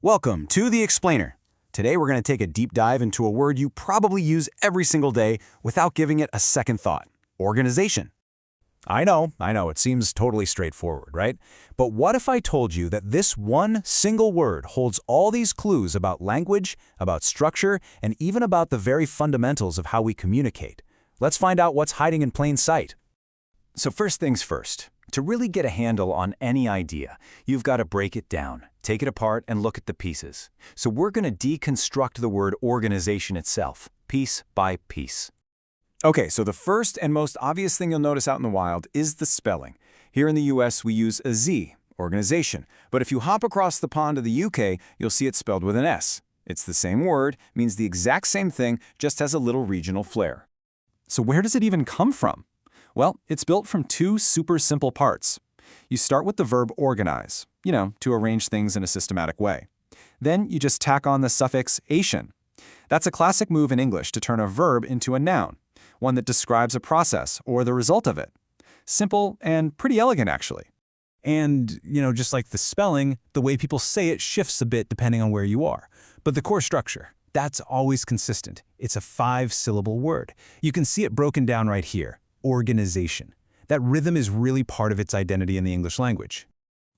Welcome to The Explainer. Today we're going to take a deep dive into a word you probably use every single day without giving it a second thought: organization. I know, it seems totally straightforward, right? But what if I told you that this one single word holds all these clues about language, about structure, and even about the very fundamentals of how we communicate? Let's find out what's hiding in plain sight. So first things first, to really get a handle on any idea, you've got to break it down, take it apart, and look at the pieces. So we're going to deconstruct the word organization itself, piece by piece. Okay, so the first and most obvious thing you'll notice out in the wild is the spelling. Here in the US, we use a Z, organization. But if you hop across the pond to the UK, you'll see it spelled with an S. It's the same word, means the exact same thing, just has a little regional flair. So where does it even come from? Well, it's built from two super simple parts. You start with the verb organize, to arrange things in a systematic way. Then you just tack on the suffix ation. That's a classic move in English to turn a verb into a noun, one that describes a process or the result of it. Simple and pretty elegant, actually. And, just like the spelling, the way people say it shifts a bit depending on where you are. But the core structure, that's always consistent. It's a 5-syllable word. You can see it broken down right here: organization. That rhythm is really part of its identity in the English language.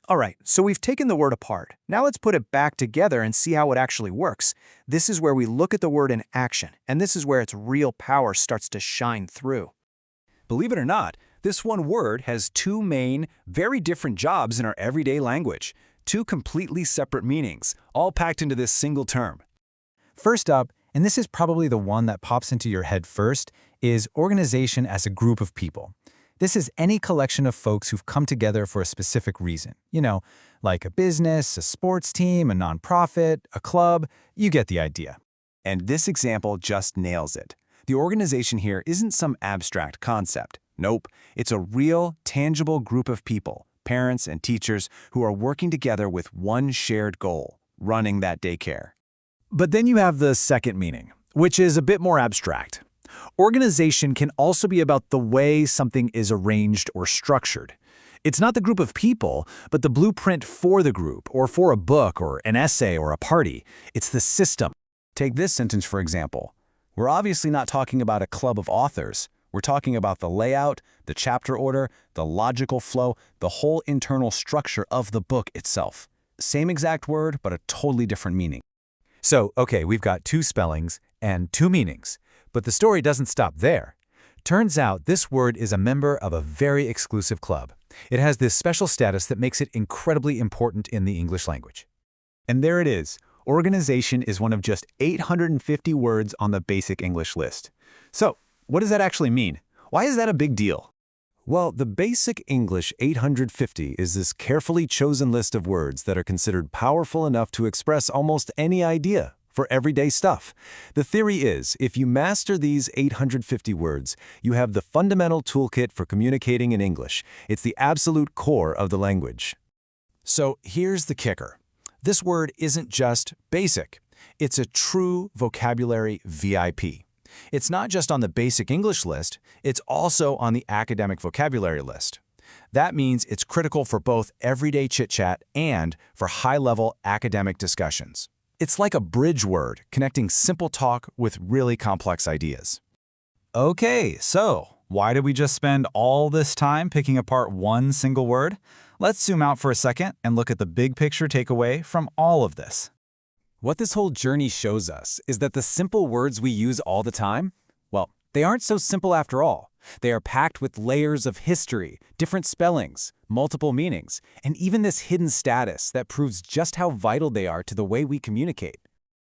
All right, so we've taken the word apart. Now let's put it back together and see how it actually works. This is where we look at the word in action, and this is where its real power starts to shine through. Believe it or not, this one word has two main, very different jobs in our everyday language. Two completely separate meanings, all packed into this single term. First up, and this is probably the one that pops into your head first, is organization as a group of people. This is any collection of folks who've come together for a specific reason. Like a business, a sports team, a nonprofit, a club. You get the idea. And this example just nails it. The organization here isn't some abstract concept. Nope, it's a real, tangible group of people, parents and teachers, who are working together with one shared goal: running that daycare. But then you have the second meaning, which is a bit more abstract. Organization can also be about the way something is arranged or structured. It's not the group of people, but the blueprint for the group, or for a book, or an essay, or a party. It's the system. Take this sentence, for example. We're obviously not talking about a club of authors. We're talking about the layout, the chapter order, the logical flow, the whole internal structure of the book itself. Same exact word, but a totally different meaning. So, okay, we've got two spellings and two meanings. But the story doesn't stop there. Turns out this word is a member of a very exclusive club. It has this special status that makes it incredibly important in the English language. And there it is. Organization is one of just 850 words on the basic English list. So, what does that actually mean? Why is that a big deal? Well, the basic English 850 is this carefully chosen list of words that are considered powerful enough to express almost any idea for everyday stuff. The theory is, if you master these 850 words, you have the fundamental toolkit for communicating in English. It's the absolute core of the language. So here's the kicker. This word isn't just basic. It's a true vocabulary VIP. It's not just on the basic English list, it's also on the academic vocabulary list. That means it's critical for both everyday chit-chat and for high-level academic discussions. It's like a bridge word connecting simple talk with really complex ideas. Okay, so why did we just spend all this time picking apart one single word? Let's zoom out for a second and look at the big picture takeaway from all of this. What this whole journey shows us is that the simple words we use all the time, well, they aren't so simple after all. They are packed with layers of history, different spellings, multiple meanings, and even this hidden status that proves just how vital they are to the way we communicate.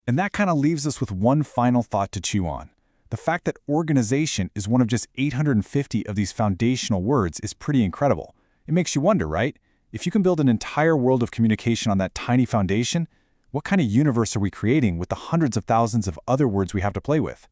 And that kind of leaves us with one final thought to chew on. The fact that organization is one of just 850 of these foundational words is pretty incredible. It makes you wonder, right? If you can build an entire world of communication on that tiny foundation, what kind of universe are we creating with the hundreds of thousands of other words we have to play with?